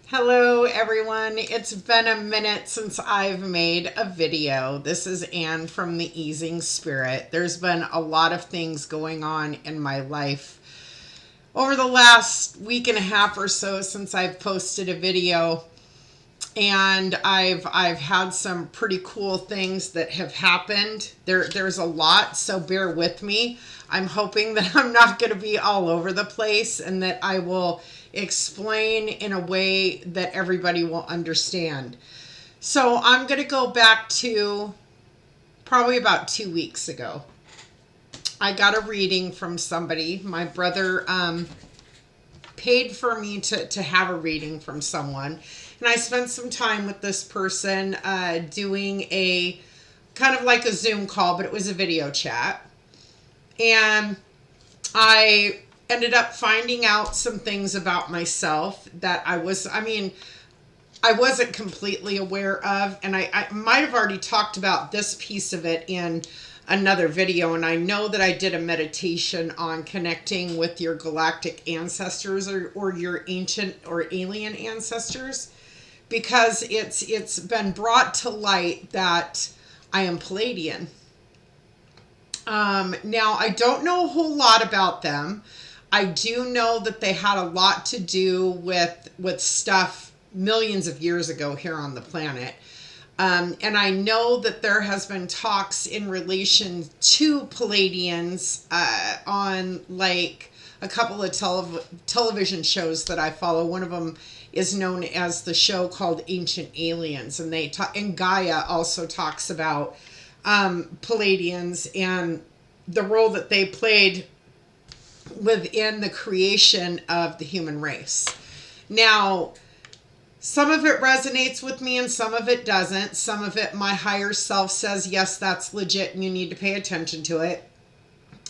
Hello everyone, it's been a minute since I've made a video. This is Anne from the Easing Spirit. There's been a lot of things going on in my life over the last week and a half or so since I've posted a video, and I've had some pretty cool things that have happened. There's a lot, so bear with me. I'm hoping that I'm not going to be all over the place and that I will explain in a way that everybody will understand. So I'm going to go back to probably about 2 weeks ago. I got a reading from somebody. My brother paid for me to have a reading from someone. And I spent some time with this person doing a kind of like a Zoom call, but it was a video chat. And I ended up finding out some things about myself that I wasn't completely aware of. And I might have already talked about this piece of it in another video, and I know that I did a meditation on connecting with your galactic ancestors or your ancient or alien ancestors, because it's been brought to light that I am Pleiadian. Now I don't know a whole lot about them. I do know that they had a lot to do with stuff millions of years ago here on the planet. And I know that there has been talks in relation to Pleiadians on like a couple of television shows that I follow. One of them is known as the show called Ancient Aliens, and and Gaia also talks about Pleiadians and the role that they played within the creation of the human race. Now, some of it resonates with me and some of it doesn't. Some of it, my higher self says, yes, that's legit and you need to pay attention to it.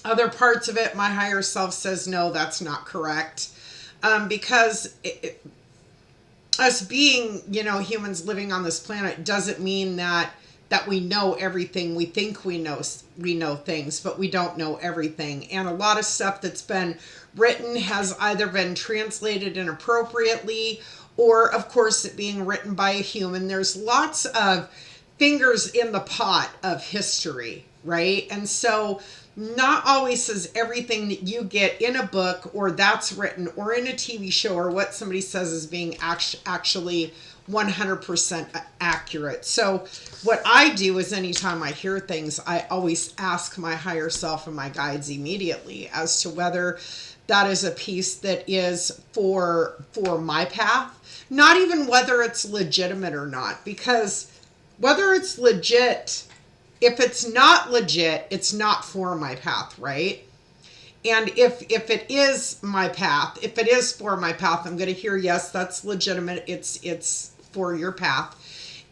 Other parts of it, my higher self says, no, that's not correct. Because us being, humans living on this planet doesn't mean that we know everything. We think we know things, but we don't know everything. And a lot of stuff that's been written has either been translated inappropriately, or of course it being written by a human. There's lots of fingers in the pot of history, right? And so not always is everything that you get in a book or that's written or in a TV show or what somebody says is being actually 100% accurate. So what I do is anytime I hear things, I always ask my higher self and my guides immediately as to whether that is a piece that is for my path, not even whether it's legitimate or not, because whether it's legit, if it's not legit, it's not for my path, right? And if it is my path, if it is for my path, I'm going to hear, yes, that's legitimate. It's for your path.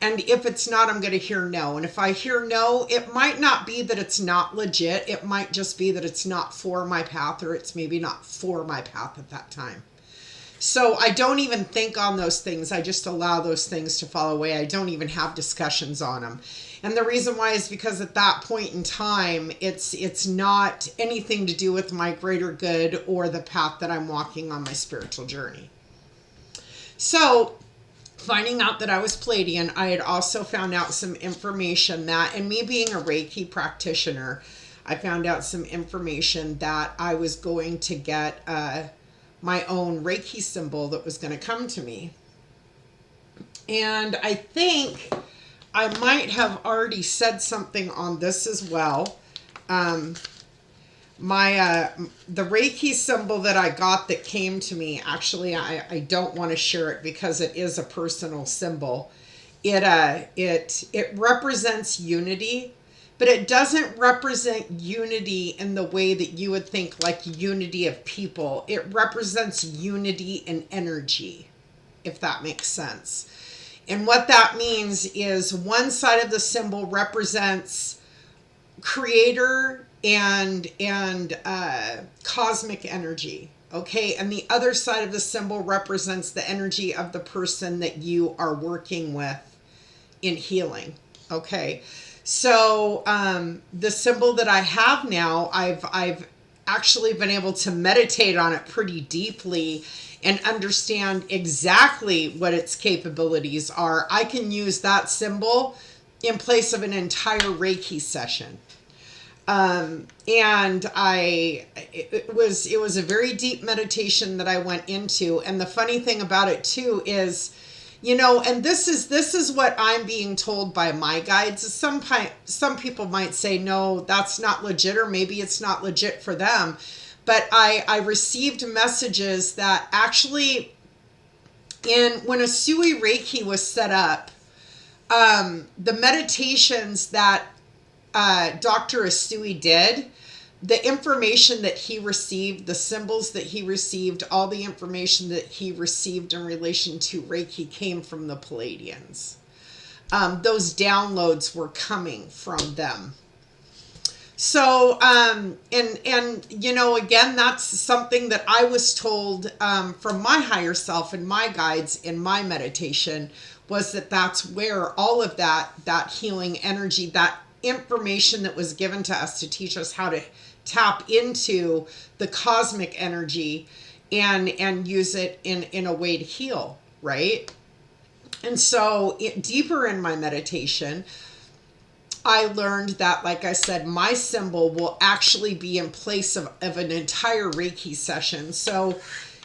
And if it's not, I'm going to hear no. And if I hear no, it might not be that it's not legit. It might just be that it's not for my path, or it's maybe not for my path at that time. So I don't even think on those things. I just allow those things to fall away. I don't even have discussions on them. And the reason why is because at that point in time, it's not anything to do with my greater good or the path that I'm walking on my spiritual journey. So finding out that I was Pleiadian, I had also found out some information that, and me being a Reiki practitioner, I found out some information that I was going to get my own Reiki symbol that was going to come to me. And I think I might have already said something on this as well. The Reiki symbol that I got that came to me, actually, I don't want to share it because it is a personal symbol. It represents unity, but it doesn't represent unity in the way that you would think, like unity of people. It represents unity in energy, if that makes sense. And what that means is one side of the symbol represents creator and cosmic energy, okay? And the other side of the symbol represents the energy of the person that you are working with in healing, okay? So the symbol that I have now, I've actually been able to meditate on it pretty deeply and understand exactly what its capabilities are, I can use that symbol in place of an entire Reiki session. And it was a very deep meditation that I went into. And the funny thing about it too is, and this is what I'm being told by my guides. Some people might say, no, that's not legit, or maybe it's not legit for them. But I received messages that actually, when Usui Reiki was set up, the meditations that Dr. Usui did, the information that he received, the symbols that he received, all the information that he received in relation to Reiki came from the Pleiadians. Those downloads were coming from them. So, and again, that's something that I was told from my higher self and my guides in my meditation, was that's where all of that healing energy, that information that was given to us to teach us how to tap into the cosmic energy and use it in a way to heal, right? And so deeper in my meditation, I learned that, like I said, my symbol will actually be in place of an entire Reiki session. So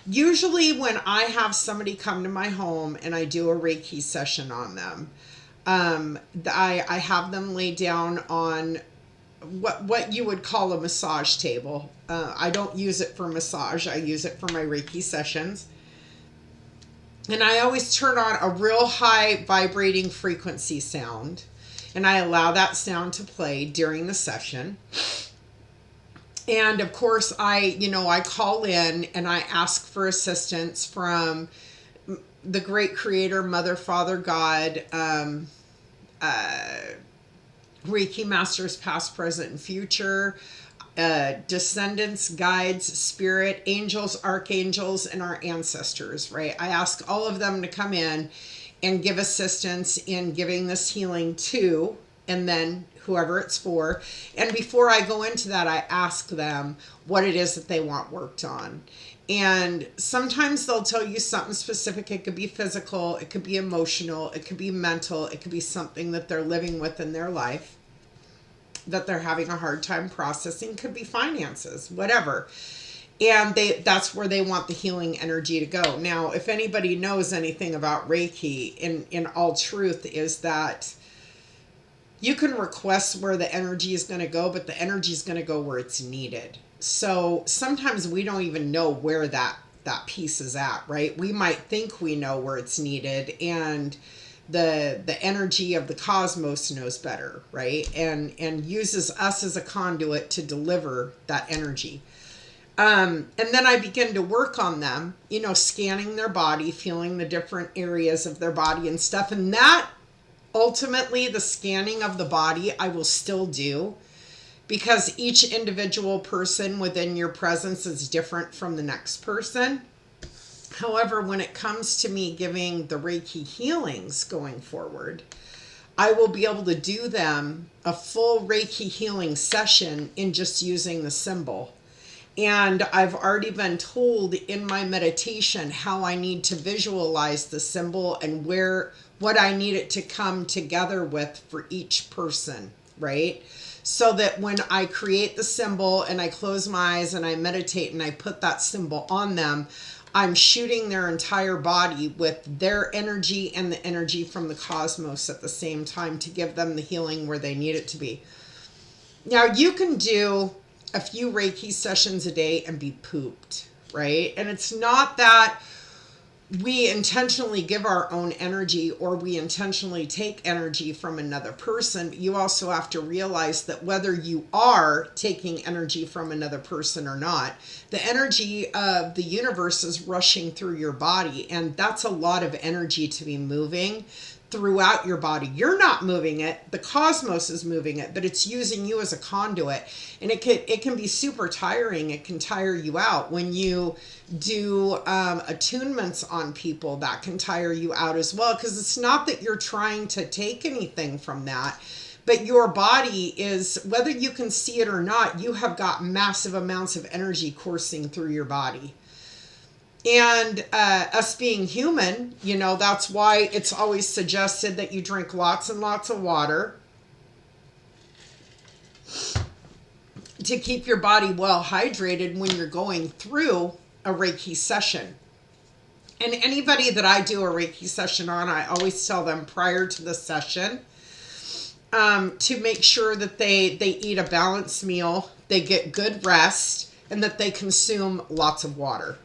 usually when I have somebody come to my home and I do a Reiki session on them, I have them lay down on what you would call a massage table. I don't use it for massage. I use it for my Reiki sessions. And I always turn on a real high vibrating frequency sound, and I allow that sound to play during the session. And of course, I call in and I ask for assistance from the great creator, Mother, Father, God, Reiki masters past, present, and future, descendants, guides, spirit, angels, archangels, and our ancestors, right? I ask all of them to come in and give assistance in giving this healing to, and then whoever it's for. And before I go into that, I ask them what it is that they want worked on. And sometimes they'll tell you something specific. It could be physical, it could be emotional, it could be mental, it could be something that they're living with in their life that they're having a hard time processing. Could be finances, whatever. And that's where they want the healing energy to go. Now, if anybody knows anything about Reiki, in all truth, is that you can request where the energy is going to go, but the energy is going to go where it's needed. So sometimes we don't even know where that piece is at, right? We might think we know where it's needed, and the energy of the cosmos knows better, right? And uses us as a conduit to deliver that energy. And then I begin to work on them, scanning their body, feeling the different areas of their body and stuff. And that, ultimately, the scanning of the body, I will still do, because each individual person within your presence is different from the next person. However, when it comes to me giving the Reiki healings going forward, I will be able to do them a full Reiki healing session in just using the symbol. And I've already been told in my meditation how I need to visualize the symbol and what I need it to come together with for each person, right? So that when I create the symbol and I close my eyes and I meditate and I put that symbol on them, I'm shooting their entire body with their energy and the energy from the cosmos at the same time to give them the healing where they need it to be. Now, you can do a few Reiki sessions a day and be pooped, right? And it's not that we intentionally give our own energy or we intentionally take energy from another person. You also have to realize that whether you are taking energy from another person or not, the energy of the universe is rushing through your body, and that's a lot of energy to be moving throughout your body. You're not moving it, the cosmos is moving it, but it's using you as a conduit. And it can be super tiring. It can tire you out. When you do attunements on people, that can tire you out as well, because it's not that you're trying to take anything from that, but your body is, whether you can see it or not, you have got massive amounts of energy coursing through your body. And us being human, that's why it's always suggested that you drink lots and lots of water to keep your body well hydrated when you're going through a Reiki session. And anybody that I do a Reiki session on, I always tell them prior to the session to make sure that they eat a balanced meal, they get good rest, and that they consume lots of water.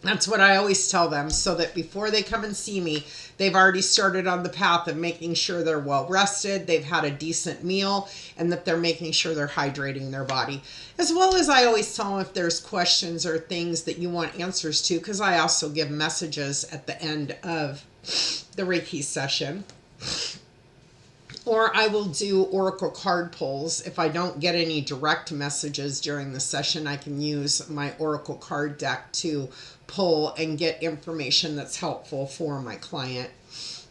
That's what I always tell them, so that before they come and see me, they've already started on the path of making sure they're well rested, they've had a decent meal, and that they're making sure they're hydrating their body. As well as I always tell them if there's questions or things that you want answers to, because I also give messages at the end of the Reiki session. Or I will do oracle card pulls. If I don't get any direct messages during the session, I can use my oracle card deck to pull and get information that's helpful for my client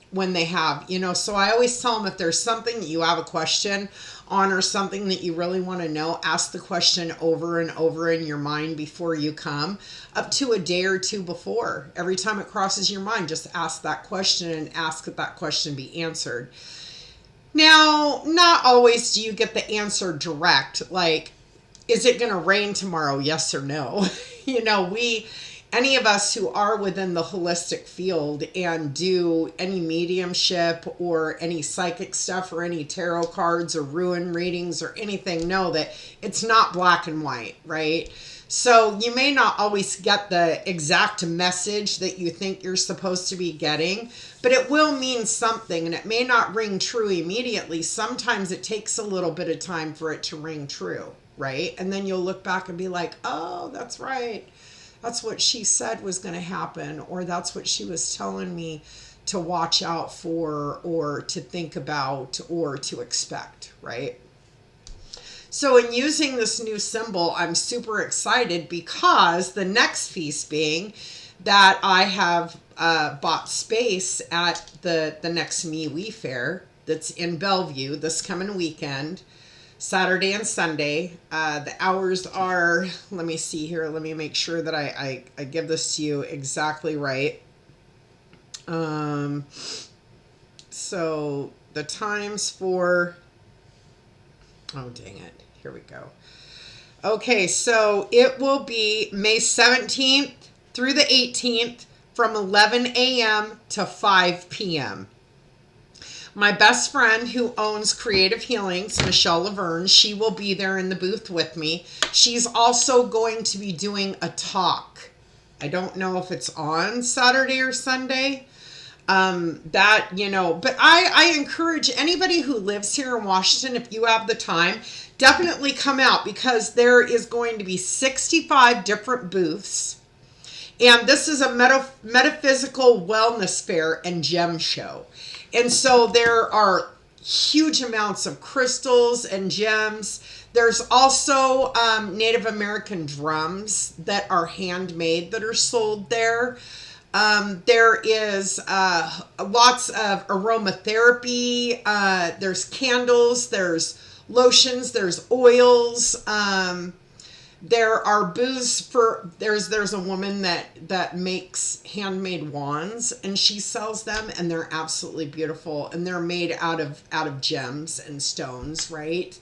when they have, so I always tell them if there's something that you have a question on or something that you really want to know, ask the question over and over in your mind before you come, up to a day or two before. Every time it crosses your mind, just ask that question and ask that that question be answered. Now, not always do you get the answer direct, like, is it going to rain tomorrow? Yes or no? Any of us who are within the holistic field and do any mediumship or any psychic stuff or any tarot cards or rune readings or anything know that it's not black and white, right? So you may not always get the exact message that you think you're supposed to be getting, but it will mean something, and it may not ring true immediately. Sometimes it takes a little bit of time for it to ring true, right? And then you'll look back and be like, oh, that's right. That's what she said was going to happen, or that's what she was telling me to watch out for, or to think about, or to expect, right? So in using this new symbol, I'm super excited because the next piece being that I have bought space at the next MeWe fair that's in Bellevue this coming weekend, Saturday and Sunday. The hours are, let me see here. Let me make sure that I give this to you exactly right. So the times for, oh, dang it. Here we go. Okay, so it will be May 17th through the 18th from 11 a.m. to 5 p.m. My best friend who owns Creative Healings, Michelle Laverne, she will be there in the booth with me. She's also going to be doing a talk. I don't know if it's on Saturday or Sunday. But I encourage anybody who lives here in Washington, if you have the time, definitely come out, because there is going to be 65 different booths. And this is a metaphysical wellness fair and gem show. And so there are huge amounts of crystals and gems. There's also Native American drums that are handmade that are sold there. There is lots of aromatherapy. There's candles, there's lotions, there's oils. There are booths for, there's a woman that makes handmade wands, and she sells them, and they're absolutely beautiful, and they're made out of gems and stones, right?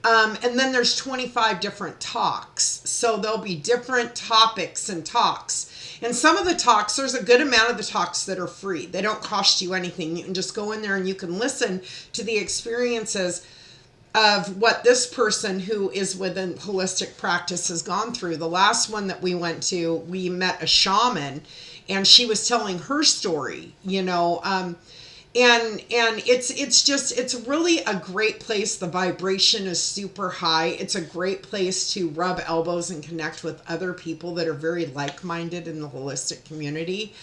And then there's 25 different talks. So there'll be different topics and talks. And some of the talks, there's a good amount of the talks that are free. They don't cost you anything. You can just go in there and you can listen to the experiences of what this person who is within holistic practice has gone through. The last one that we went to, we met a shaman, and she was telling her story, and it's really a great place. The vibration is super high. It's a great place to rub elbows and connect with other people that are very like-minded in the holistic community.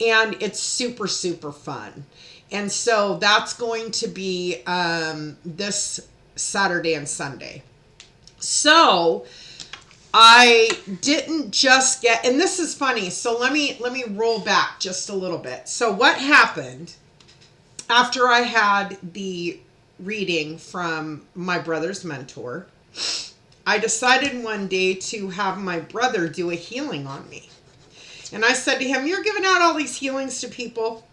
And it's super, super fun. And so that's going to be this Saturday and Sunday. So I didn't just get, and this is funny. So let me roll back just a little bit. So what happened after I had the reading from my brother's mentor, I decided one day to have my brother do a healing on me. And I said to him, "You're giving out all these healings to people,"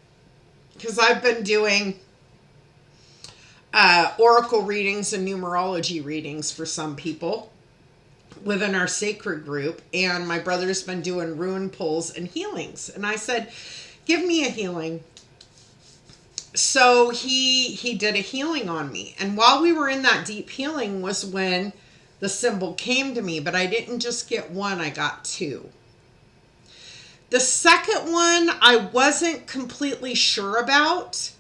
because I've been doing oracle readings and numerology readings for some people within our sacred group, and my brother's been doing rune pulls and healings. And I said, "Give me a healing." So he did a healing on me, and while we were in that deep healing was when the symbol came to me. But I didn't just get one, I got two. The second one I wasn't completely sure about,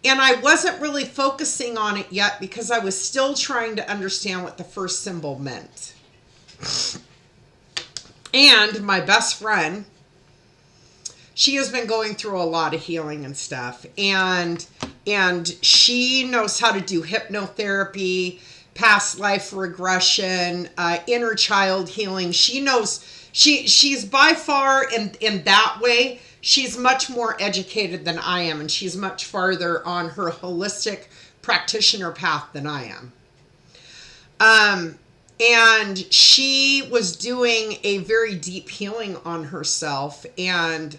and I wasn't really focusing on it yet because I was still trying to understand what the first symbol meant. And my best friend, she has been going through a lot of healing and stuff, and she knows how to do hypnotherapy, past life regression, inner child healing. She knows, she's by far in that way, she's much more educated than I am, and she's much farther on her holistic practitioner path than I am. And she was doing a very deep healing on herself, and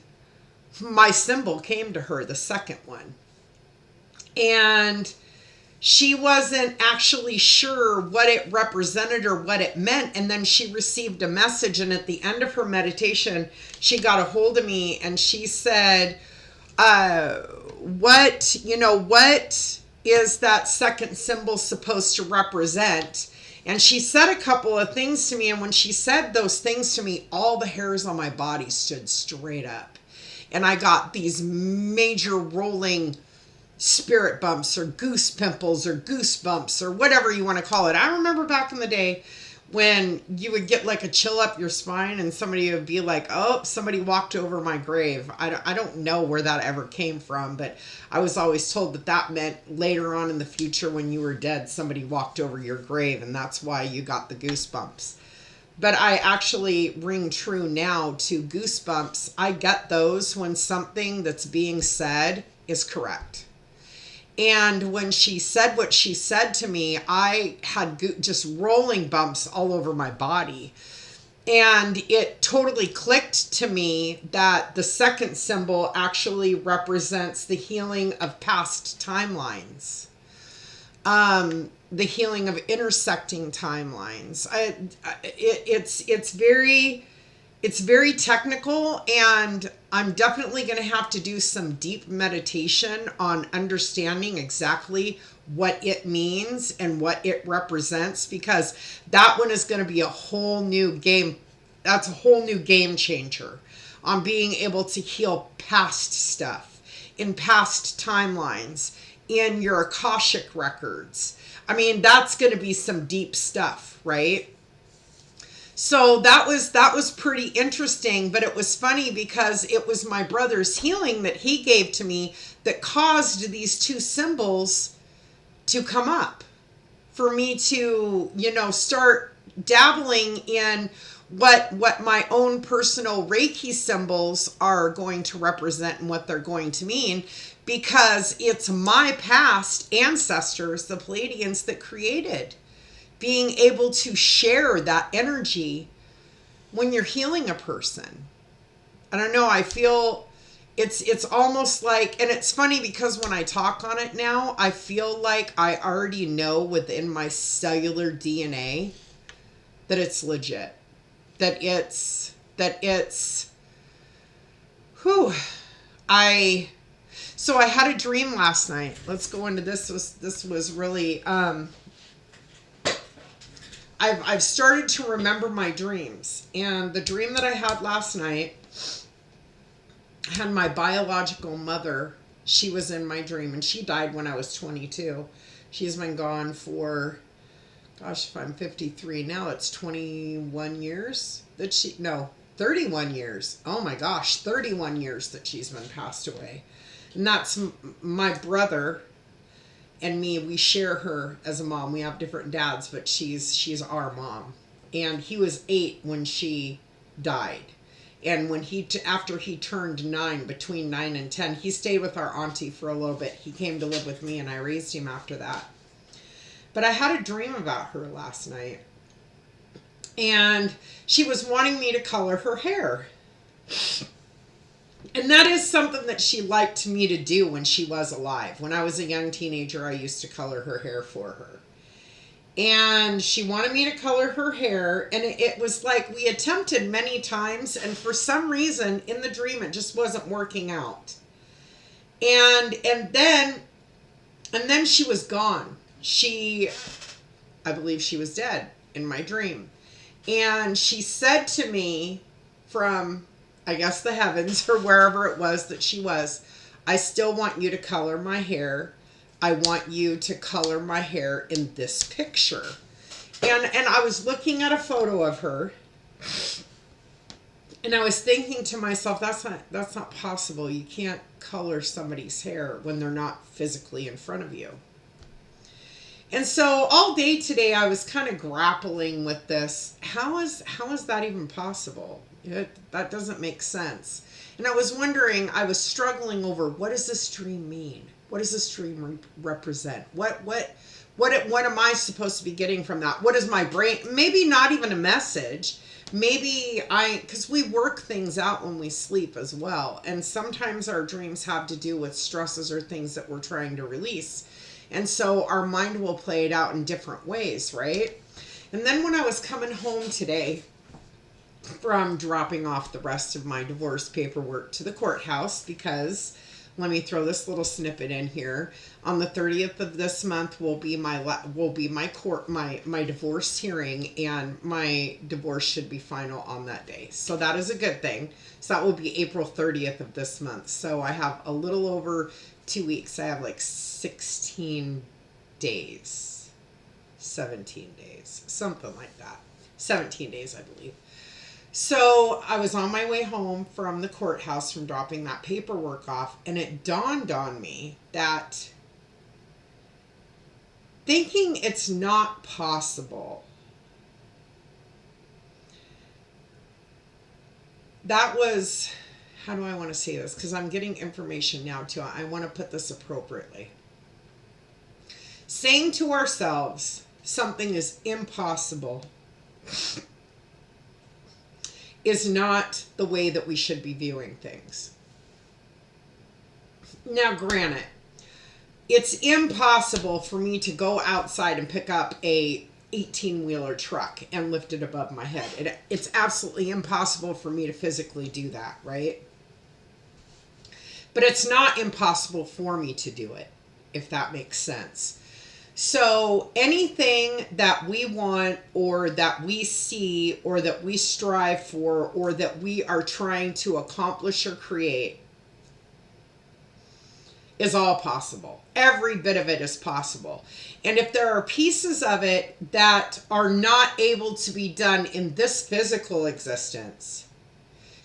my symbol came to her, the second one. And she wasn't actually sure what it represented or what it meant. And then she received a message, and at the end of her meditation, she got a hold of me and she said, what is that second symbol supposed to represent? And she said a couple of things to me, and when she said those things to me, all the hairs on my body stood straight up. And I got these major rolling spirit bumps or goose pimples or goosebumps or whatever you want to call it. I remember back in the day when you would get like a chill up your spine and somebody would be like, "Oh, somebody walked over my grave." I don't know where that ever came from, but I was always told that that meant later on in the future when you were dead, somebody walked over your grave, and that's why you got the goosebumps. But I actually ring true now to goosebumps. I get those when something that's being said is correct. And when she said what she said to me, I had just rolling bumps all over my body. And it totally clicked to me that the second symbol actually represents the healing of past timelines. The healing of intersecting timelines. It's very technical, and I'm definitely going to have to do some deep meditation on understanding exactly what it means and what it represents, because that one is going to be a whole new game. That's a whole new game changer on being able to heal past stuff in past timelines, in your Akashic records. I mean, that's going to be some deep stuff, right? So that was pretty interesting, but it was funny because it was my brother's healing that he gave to me that caused these two symbols to come up for me to, start dabbling in what my own personal Reiki symbols are going to represent and what they're going to mean, because it's my past ancestors, the Pleiadians, that created being able to share that energy when you're healing a person. I don't know, I feel it's almost like, and it's funny because when I talk on it now, I feel like I already know within my cellular DNA that it's legit. That it's so I had a dream last night. Let's go into this. This was really I've started to remember my dreams, and the dream that I had last night had my biological mother. She was in my dream, and she died when I was 22. She's been gone for, gosh, if I'm 53 now, it's 21 years that 31 years. Oh my gosh, 31 years that she's been passed away. And that's my brother and me. We share her as a mom. We have different dads, but she's our mom. And he was 8 when she died. And when after he turned 9, between 9 and 10, he stayed with our auntie for a little bit. He came to live with me, and I raised him after that. But I had a dream about her last night. And she was wanting me to color her hair. And that is something that she liked me to do when she was alive. When I was a young teenager, I used to color her hair for her. And she wanted me to color her hair, and it was like we attempted many times, and for some reason in the dream it just wasn't working out. And then she was gone. I believe she was dead in my dream. And she said to me from, I guess, the heavens or wherever it was that she was, I still want you to color my hair. I want you to color my hair in this picture. And I was looking at a photo of her, and I was thinking to myself, that's not possible. You can't color somebody's hair when they're not physically in front of you. And so all day today I was kind of grappling with this. How is that even possible? That doesn't make sense. And I was wondering, I was struggling over, what does this dream mean? What does this dream represent? What am I supposed to be getting from that? What is my brain? Maybe not even a message. Maybe because we work things out when we sleep as well. And sometimes our dreams have to do with stresses or things that we're trying to release. And so our mind will play it out in different ways, right? And then when I was coming home today from dropping off the rest of my divorce paperwork to the courthouse, because let me throw this little snippet in here. On the 30th of this month will be my divorce hearing, and my divorce should be final on that day. So that is a good thing. So that will be April 30th of this month. So I have a little over 2 weeks. I have like 16 days, 17 days, something like that. 17 days, I believe. So I was on my way home from the courthouse from dropping that paperwork off, and it dawned on me that thinking it's not possible, that was, how do I want to say this? Because I'm getting information now too. I want to put this appropriately. Saying to ourselves something is impossible is not the way that we should be viewing things. Now, granted, it's impossible for me to go outside and pick up a 18-wheeler truck and lift it above my head. It's absolutely impossible for me to physically do that, right? But it's not impossible for me to do it, if that makes sense. So anything that we want or that we see or that we strive for or that we are trying to accomplish or create is all possible. Every bit of it is possible. And if there are pieces of it that are not able to be done in this physical existence,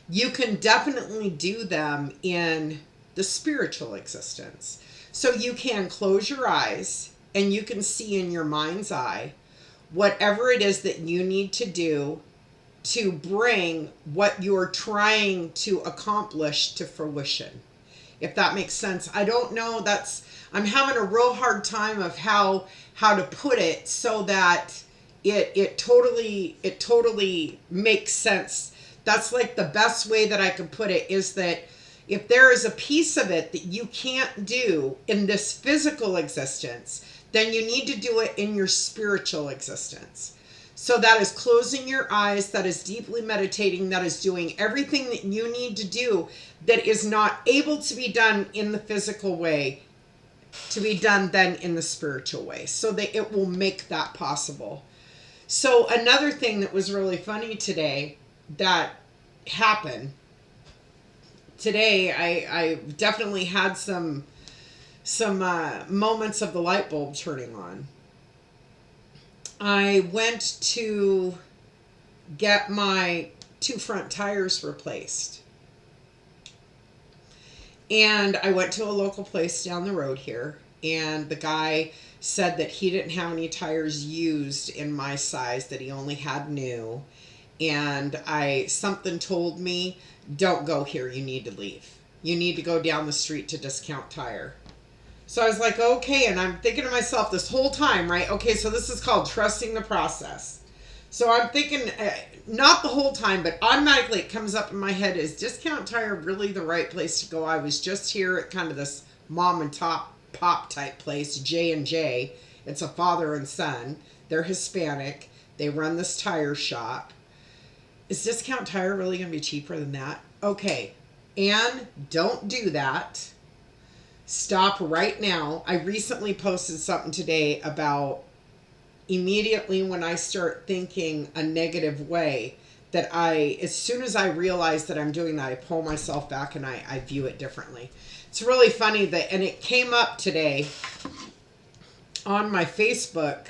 you can definitely do them in the spiritual existence. So you can close your eyes and you can see in your mind's eye whatever it is that you need to do to bring what you're trying to accomplish to fruition. If that makes sense. I don't know, I'm having a real hard time of how to put it so that it totally makes sense. That's like the best way that I could put it, is that if there is a piece of it that you can't do in this physical existence, then you need to do it in your spiritual existence. So that is closing your eyes, that is deeply meditating, that is doing everything that you need to do that is not able to be done in the physical way, to be done then in the spiritual way, so that it will make that possible. So another thing that was really funny today that happened today, I definitely had some moments of the light bulb turning on. I went to get my 2 front tires replaced. And I went to a local place down the road here, and the guy said that he didn't have any tires used in my size, that he only had new. And something told me, don't go here, you need to leave. You need to go down the street to Discount Tire. So I was like, okay, and I'm thinking to myself this whole time, right? Okay, so this is called trusting the process. So I'm thinking, not the whole time, but automatically it comes up in my head, is Discount Tire really the right place to go? I was just here at kind of this mom and pop type place, J&J. It's a father and son. They're Hispanic. They run this tire shop. Is Discount Tire really going to be cheaper than that? Okay, and don't do that. Stop right now. I recently posted something today about immediately when I start thinking a negative way, that as soon as I realize that I'm doing that, I pull myself back and I view it differently. It's really funny that, and it came up today on my Facebook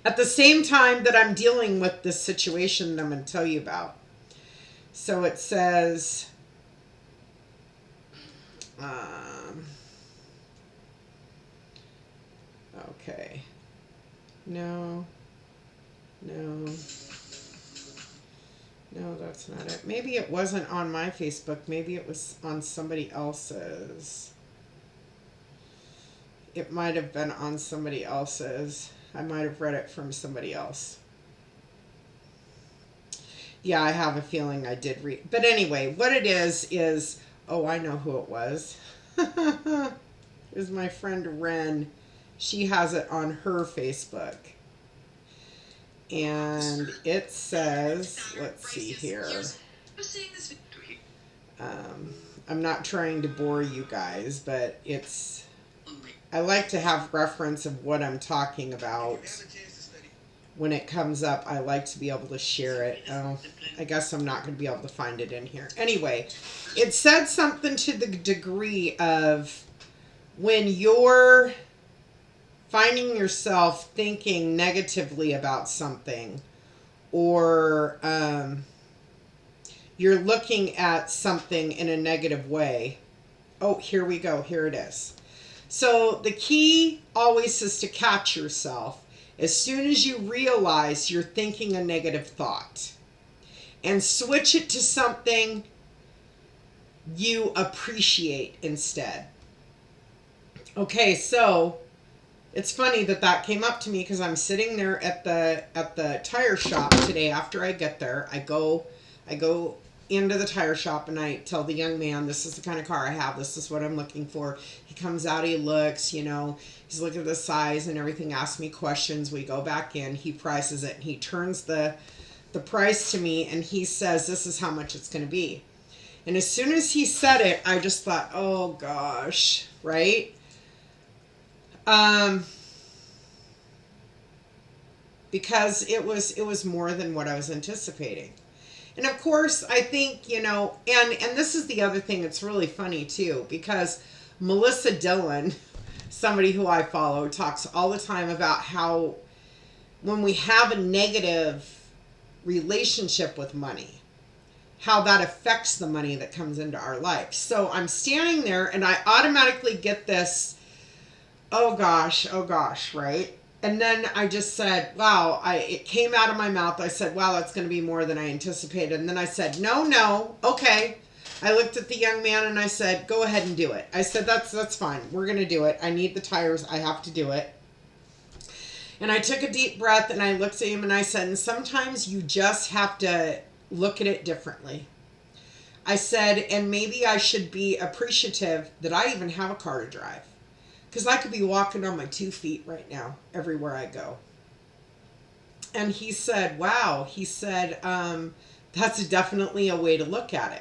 at the same time that I'm dealing with this situation that I'm going to tell you about. So it says, okay. No, that's not it. Maybe it wasn't on my Facebook. Maybe it was on somebody else's. It might have been on somebody else's. I might have read it from somebody else. Yeah, I have a feeling I did read. But anyway, what it is, oh, I know who it was. It was my friend Ren. She has it on her Facebook. And it says, let's see here. I'm not trying to bore you guys, but I like to have reference of what I'm talking about. When it comes up, I like to be able to share it. Oh, I guess I'm not going to be able to find it in here. Anyway, it said something to the degree of, when you're finding yourself thinking negatively about something, or you're looking at something in a negative way. Oh, here we go. Here it is. So the key always is to catch yourself as soon as you realize you're thinking a negative thought, and switch it to something you appreciate instead. Okay, so it's funny that came up to me, because I'm sitting there at the tire shop today. After I get there, I go into the tire shop and I tell the young man, this is the kind of car I have. This is what I'm looking for. He comes out, he looks, he's looking at the size and everything, asks me questions. We go back in, he prices it, and he turns the price to me, and he says, this is how much it's going to be. And as soon as he said it, I just thought, oh gosh, right? Because it was more than what I was anticipating. And of course, I think, and this is the other thing that's really funny too, because Melissa Dillon, somebody who I follow, talks all the time about how when we have a negative relationship with money, how that affects the money that comes into our life. So I'm standing there and I automatically get this, oh gosh, right? And then I just said, wow, it came out of my mouth. I said, wow, that's going to be more than I anticipated. And then I said, no, okay. I looked at the young man and I said, go ahead and do it. I said, that's fine. We're going to do it. I need the tires. I have to do it. And I took a deep breath and I looked at him and I said, and sometimes you just have to look at it differently. I said, and maybe I should be appreciative that I even have a car to drive. Because I could be walking on my 2 feet right now, everywhere I go. And he said, wow. He said, that's definitely a way to look at it.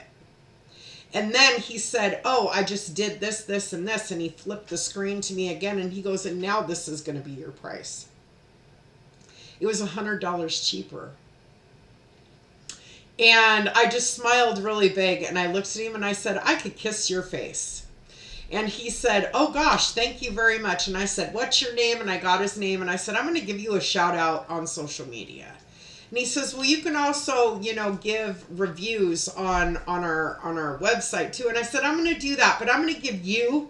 And then he said, oh, I just did this, this, and this. And he flipped the screen to me again. And he goes, and now this is going to be your price. It was $100 cheaper. And I just smiled really big. And I looked at him and I said, I could kiss your face. And he said, oh gosh, thank you very much. And I said, what's your name? And I got his name. And I said, I'm going to give you a shout out on social media. And he says, well, you can also, give reviews on our website too. And I said, I'm going to do that, but I'm going to give you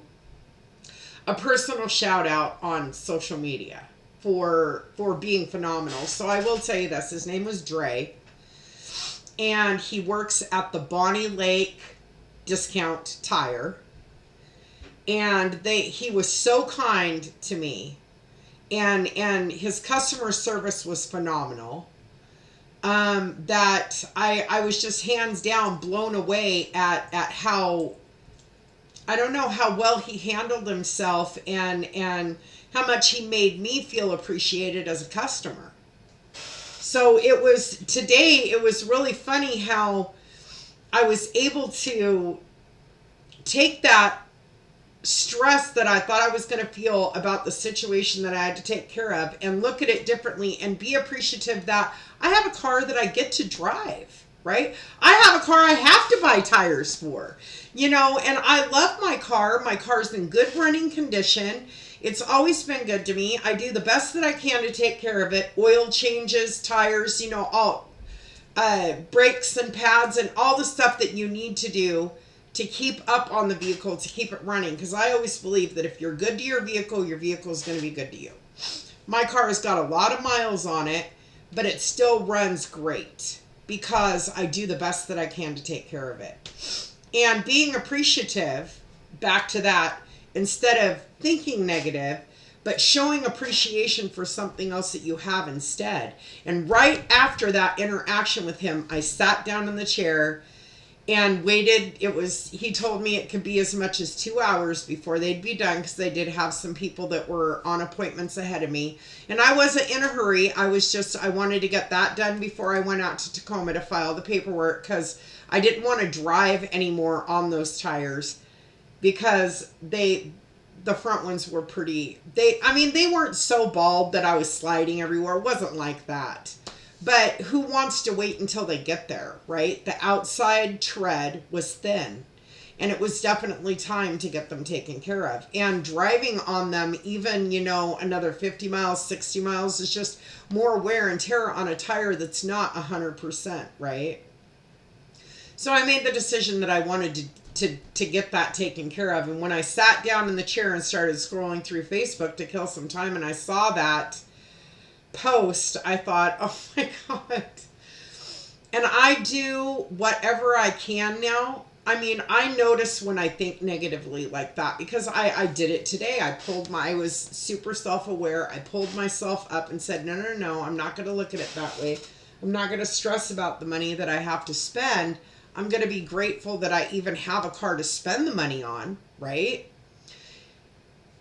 a personal shout out on social media for being phenomenal. So I will tell you this. His name was Dre. And he works at the Bonnie Lake Discount Tire. and he was so kind to me, and his customer service was phenomenal. That I was just hands down blown away at how, I don't know, how well he handled himself, and how much he made me feel appreciated as a customer. So it was really funny how I was able to take that stress that I thought I was going to feel about the situation that I had to take care of and look at it differently and be appreciative that I have a car that I get to drive, right? I have a car I have to buy tires for, and I love my car. My car's in good running condition. It's always been good to me. I do the best that I can to take care of it. Oil changes, tires, all brakes and pads and all the stuff that you need to do to keep up on the vehicle, to keep it running. Because I always believe that if you're good to your vehicle is going to be good to you. My car has got a lot of miles on it, but it still runs great because I do the best that I can to take care of it. And being appreciative, back to that, instead of thinking negative, but showing appreciation for something else that you have instead. And right after that interaction with him, I sat down in the chair and waited. He told me it could be as much as 2 hours before they'd be done, because they did have some people that were on appointments ahead of me. And I wasn't in a hurry. I wanted to get that done before I went out to Tacoma to file the paperwork, because I didn't want to drive anymore on those tires, because the front ones were they weren't so bald that I was sliding everywhere. It wasn't like that. But who wants to wait until they get there, right? The outside tread was thin, and it was definitely time to get them taken care of. And driving on them, even, another 50 miles, 60 miles, is just more wear and tear on a tire that's not 100%, right? So I made the decision that I wanted to get that taken care of. And when I sat down in the chair and started scrolling through Facebook to kill some time, and I saw that post, I thought, oh my God. And I do whatever I can now. I notice when I think negatively like that, because I did it today. I was super self-aware. I pulled myself up and said, no, I'm not going to look at it that way. I'm not going to stress about the money that I have to spend. I'm going to be grateful that I even have a car to spend the money on, right?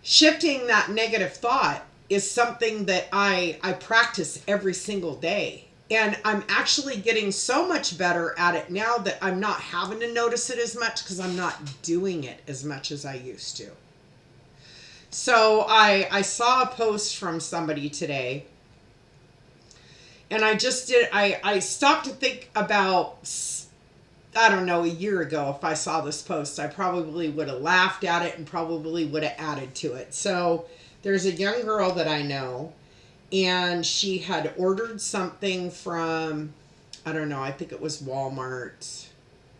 Shifting that negative thought is something that I practice every single day. And I'm actually getting so much better at it now that I'm not having to notice it as much, because I'm not doing it as much as I used to. So I saw a post from somebody today, and I stopped to think about, I don't know, a year ago, if I saw this post, I probably would have laughed at it and probably would have added to it. So there's a young girl that I know, and she had ordered something from, I don't know, I think it was Walmart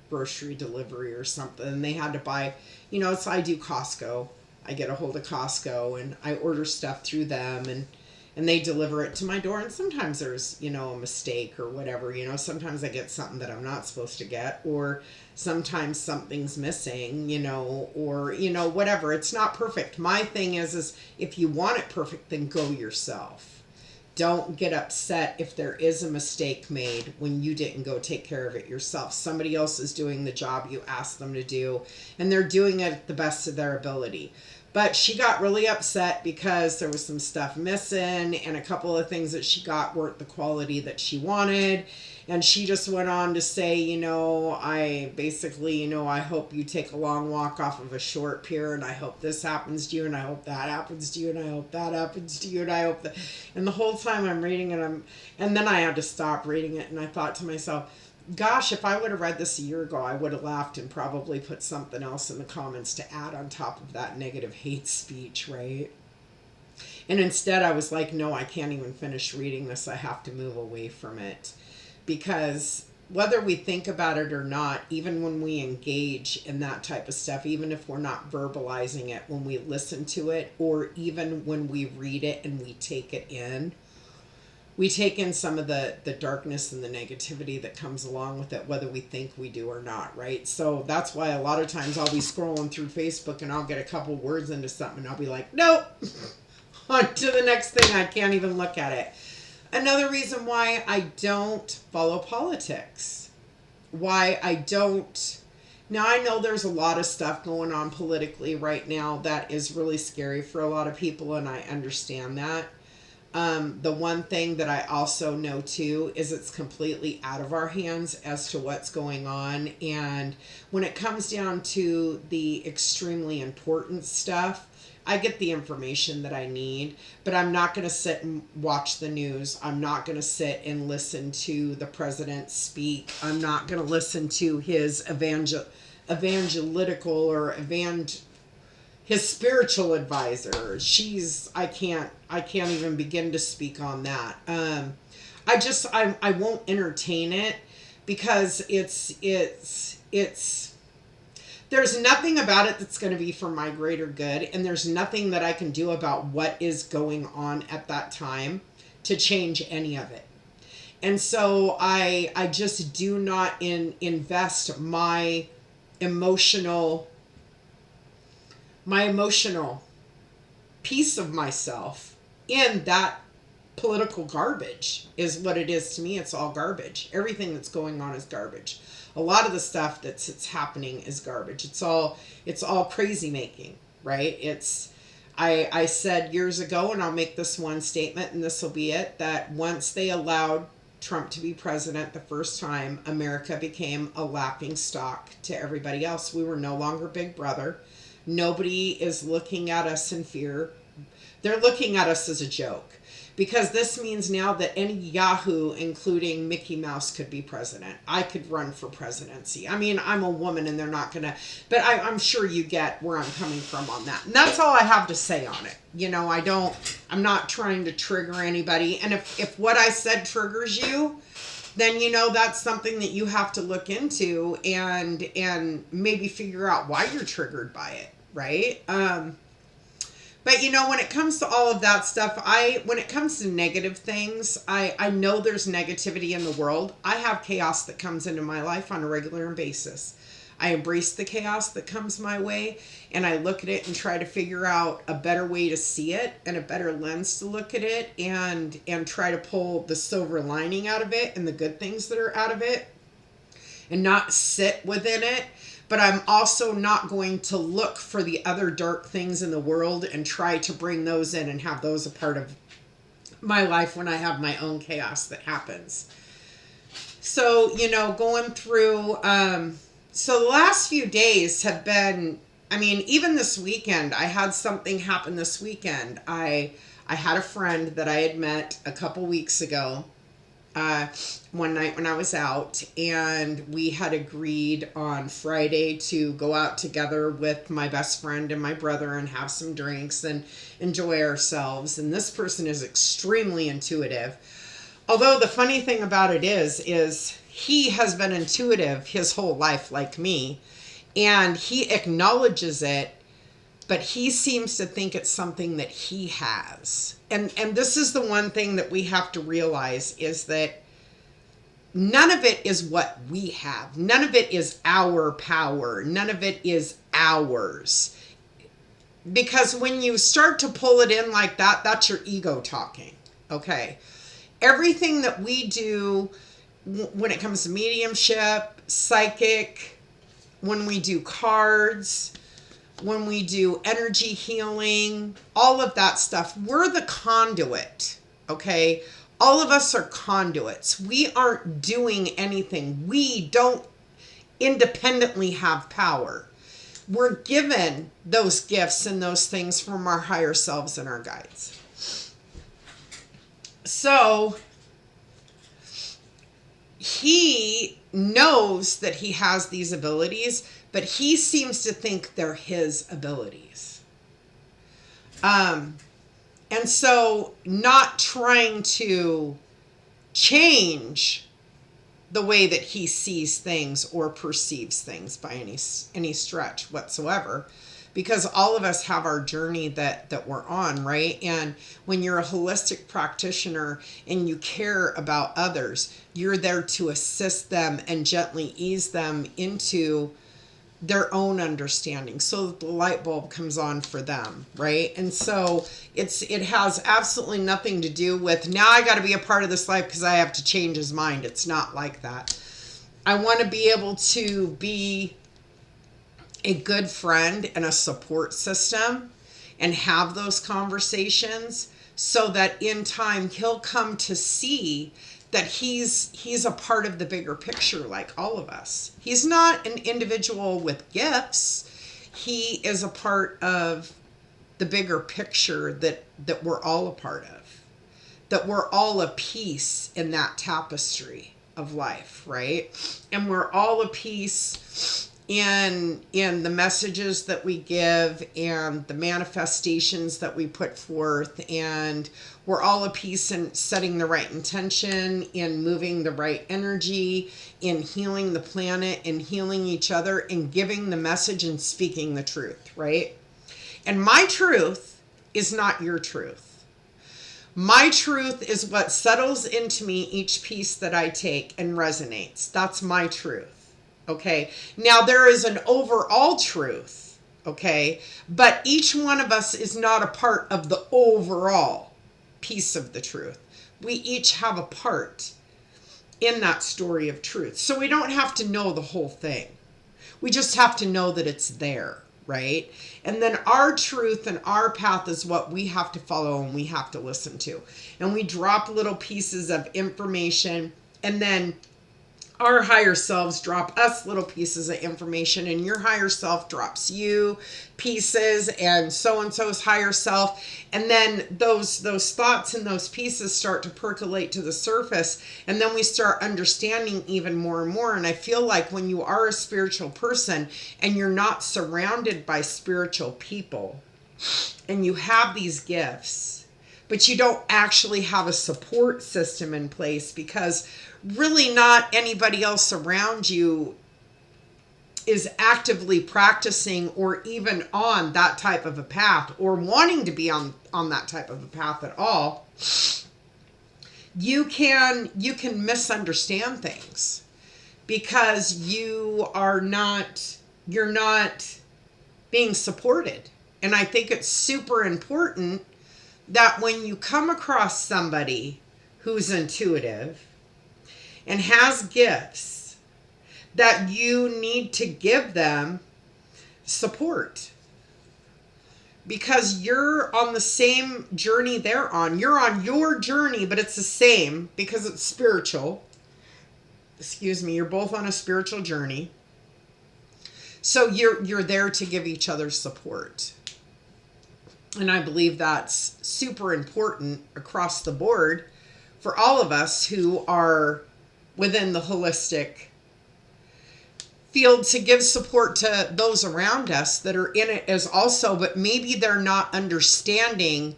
grocery delivery or something. And they had to buy, so I do Costco. I get a hold of Costco and I order stuff through them, and they deliver it to my door. And sometimes there's, a mistake or whatever, sometimes I get something that I'm not supposed to get, or sometimes something's missing, or, whatever. It's not perfect. My thing is if you want it perfect, then go yourself. Don't get upset if there is a mistake made when you didn't go take care of it yourself. Somebody else is doing the job you asked them to do, and they're doing it at the best of their ability. But she got really upset because there was some stuff missing, and a couple of things that she got weren't the quality that she wanted. And she just went on to say, I basically, I hope you take a long walk off of a short pier, and I hope this happens to you, and I hope that happens to you, and I hope that happens to you, and I hope that. And the whole time I'm reading it, and then I had to stop reading it, and I thought to myself, gosh, if I would have read this a year ago, I would have laughed and probably put something else in the comments to add on top of that negative hate speech, right? And instead I was like, no, I can't even finish reading this. I have to move away from it. Because whether we think about it or not, even when we engage in that type of stuff, even if we're not verbalizing it, when we listen to it, or even when we read it and we take it in, we take in some of the darkness and the negativity that comes along with it, whether we think we do or not, right? So that's why a lot of times I'll be scrolling through Facebook and I'll get a couple words into something and I'll be like, nope, on to the next thing. I can't even look at it. Another reason why I don't follow politics, why I don't. Now, I know there's a lot of stuff going on politically right now that is really scary for a lot of people, and I understand that. The one thing that I also know too is it's completely out of our hands as to what's going on. And when it comes down to the extremely important stuff, I get the information that I need, but I'm not going to sit and watch the news. I'm not going to sit and listen to the president speak. I'm not going to listen to his evangelical or his spiritual advisor. I can't even begin to speak on that. I won't entertain it because it's there's nothing about it that's going to be for my greater good, and there's nothing that I can do about what is going on at that time to change any of it. And so I just do not invest my emotional piece of myself in that political garbage. Is what it is to me. It's all garbage. Everything that's going on is garbage. A lot of the stuff that's happening is garbage. It's all crazy making, right? I said years ago, and I'll make this one statement, and this will be it, that once they allowed Trump to be president the first time, America became a laughing stock to everybody else. We were no longer Big Brother. Nobody is looking at us in fear. They're looking at us as a joke. Because this means now that any Yahoo, including Mickey Mouse, could be president. I could run for presidency. I mean, I'm a woman and they're not going to... But I'm sure you get where I'm coming from on that. And that's all I have to say on it. You know, I'm not trying to trigger anybody. And if what I said triggers you, then, you know, that's something that you have to look into and maybe figure out why you're triggered by it, right? But, you know, when it comes to all of that stuff, when it comes to negative things, I know there's negativity in the world. I have chaos that comes into my life on a regular basis. I embrace the chaos that comes my way, and I look at it and try to figure out a better way to see it and a better lens to look at it and try to pull the silver lining out of it and the good things that are out of it and not sit within it. But I'm also not going to look for the other dark things in the world and try to bring those in and have those a part of my life when I have my own chaos that happens. So, you know, going through, so the last few days have been, I mean, even this weekend, I had something happen this weekend. I had a friend that I had met a couple weeks ago. One night when I was out, and we had agreed on Friday to go out together with my best friend and my brother and have some drinks and enjoy ourselves. And this person is extremely intuitive. Although the funny thing about it is he has been intuitive his whole life like me, and he acknowledges it, but he seems to think it's something that he has. And this is the one thing that we have to realize is that none of it is what we have. None of it is our power. None of it is ours. Because when you start to pull it in like that, that's your ego talking. Okay. Everything that we do when it comes to mediumship, psychic, when we do cards, when we do energy healing, all of that stuff, we're the conduit, okay? All of us are conduits. We aren't doing anything. We don't independently have power. We're given those gifts and those things from our higher selves and our guides. So he knows that he has these abilities, but he seems to think they're his abilities. And so not trying to change the way that he sees things or perceives things by any stretch whatsoever, because all of us have our journey that we're on, right? And when you're a holistic practitioner and you care about others, you're there to assist them and gently ease them into their own understanding so that the light bulb comes on for them, right? And so it has absolutely nothing to do with, now I got to be a part of this life because I have to change his mind. It's not like that. I want to be able to be a good friend and a support system and have those conversations so that in time he'll come to see that he's a part of the bigger picture like all of us. He's not an individual with gifts. He is a part of the bigger picture that we're all a part of. That we're all a piece in that tapestry of life, right? And we're all a piece in the messages that we give and the manifestations that we put forth, and we're all a piece in setting the right intention, in moving the right energy, in healing the planet and healing each other and giving the message and speaking the truth, right? And my truth is not your truth. My truth is what settles into me each piece that I take and resonates. That's my truth. Okay. Now there is an overall truth. Okay. But each one of us is not a part of the overall piece of the truth. We each have a part in that story of truth. So we don't have to know the whole thing. We just have to know that it's there. Right? And then our truth and our path is what we have to follow and we have to listen to. And we drop little pieces of information, and then our higher selves drop us little pieces of information, and your higher self drops you pieces, and so-and-so's higher self. And then those thoughts and those pieces start to percolate to the surface, and then we start understanding even more and more. And I feel like when you are a spiritual person and you're not surrounded by spiritual people and you have these gifts, but you don't actually have a support system in place because really not anybody else around you is actively practicing or even on that type of a path or wanting to be on that type of a path at all, you can misunderstand things because you're not being supported. And I think it's super important that when you come across somebody who's intuitive and has gifts, that you need to give them support. Because you're on the same journey they're on. You're on your journey, but it's the same because it's spiritual. Excuse me, you're both on a spiritual journey. So you're there to give each other support. And I believe that's super important across the board for all of us who are within the holistic field, to give support to those around us that are in it as also, but maybe they're not understanding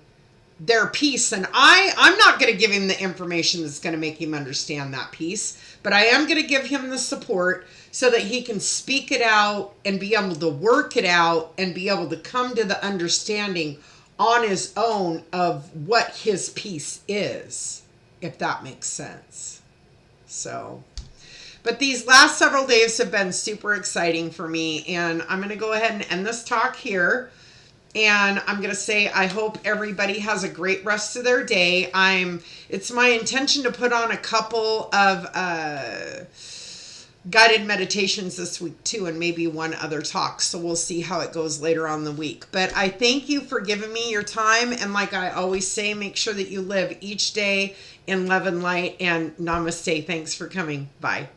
their piece. And I'm not going to give him the information that's going to make him understand that piece, but I am going to give him the support so that he can speak it out and be able to work it out and be able to come to the understanding on his own of what his piece is, if that makes sense. So, but these last several days have been super exciting for me, and I'm going to go ahead and end this talk here. And I'm going to say, I hope everybody has a great rest of their day. It's my intention to put on a couple of guided meditations this week too, and maybe one other talk. So we'll see how it goes later on the week. But I thank you for giving me your time. And like I always say, make sure that you live each day in love and light. And namaste. Thanks for coming. Bye.